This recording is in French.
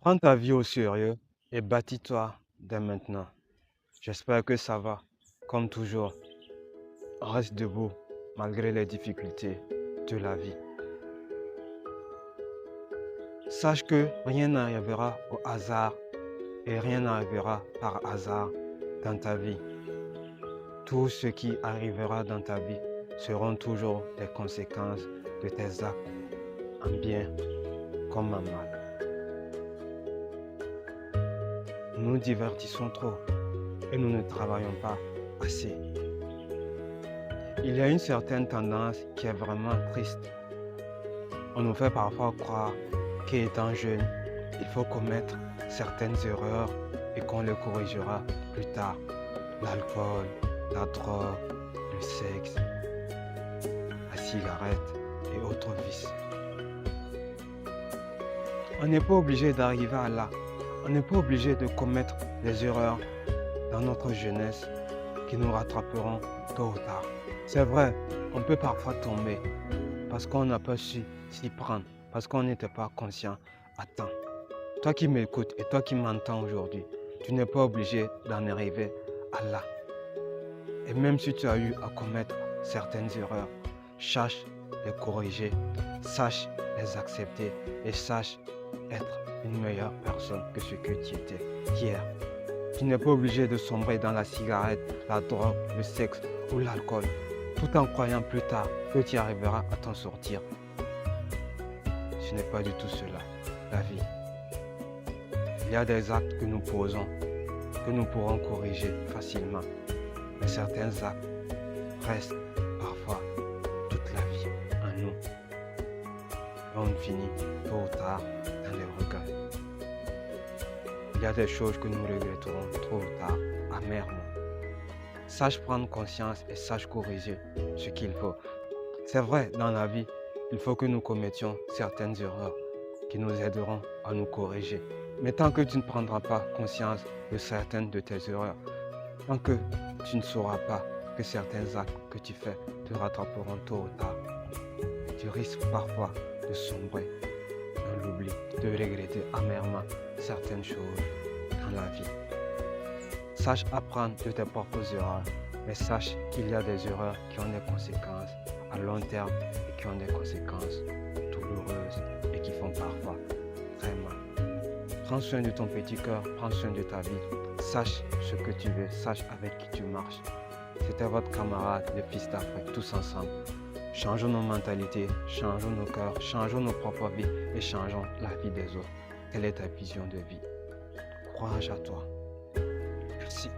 Prends ta vie au sérieux et bâtis-toi dès maintenant. J'espère que ça va. Comme toujours, reste debout malgré les difficultés de la vie. Sache que rien n'arrivera au hasard et rien n'arrivera par hasard dans ta vie. Tout ce qui arrivera dans ta vie seront toujours les conséquences de tes actes, en bien comme en mal. Nous nous divertissons trop et nous ne travaillons pas assez. Il y a une certaine tendance qui est vraiment triste. On nous fait parfois croire qu'étant jeune, il faut commettre certaines erreurs et qu'on les corrigera plus tard. L'alcool, la drogue, le sexe, la cigarette et autres vices. On n'est pas obligé d'arriver à là. On n'est pas obligé de commettre des erreurs dans notre jeunesse qui nous rattraperont tôt ou tard. C'est vrai, on peut parfois tomber parce qu'on n'a pas su s'y prendre, parce qu'on n'était pas conscient à temps. Toi qui m'écoutes et toi qui m'entends aujourd'hui, tu n'es pas obligé d'en arriver à là. Et même si tu as eu à commettre certaines erreurs, sache les corriger, sache les accepter et sache être une meilleure personne que ce que tu étais hier. Tu n'es pas obligé de sombrer dans la cigarette, la drogue, le sexe ou l'alcool, tout en croyant plus tard que tu arriveras à t'en sortir. Ce n'est pas du tout cela, la vie. Il y a des actes que nous posons, que nous pourrons corriger facilement. Mais certains actes restent parfois toute la vie en nous. Et on finit tôt ou tard dans les regrets. Il y a des choses que nous regretterons tôt ou tard amèrement. Sache prendre conscience et sache corriger ce qu'il faut. C'est vrai, dans la vie, il faut que nous commettions certaines erreurs qui nous aideront à nous corriger. Mais tant que tu ne prendras pas conscience de certaines de tes erreurs, tant que tu ne sauras pas que certains actes que tu fais te rattraperont tôt ou tard, tu risques parfois de sombrer dans l'oubli, de regretter amèrement certaines choses dans la vie. Sache apprendre de tes propres erreurs, mais sache qu'il y a des erreurs qui ont des conséquences à long terme et qui ont des conséquences douloureuses et qui font parfois très mal. Prends soin de ton petit cœur, prends soin de ta vie. Sache ce que tu veux, sache avec qui tu marches. C'était votre camarade, le Fils d'Afrique, tous ensemble. Changeons nos mentalités, changeons nos cœurs, changeons nos propres vies et changeons la vie des autres. Quelle est ta vision de vie? Courage à toi. Merci.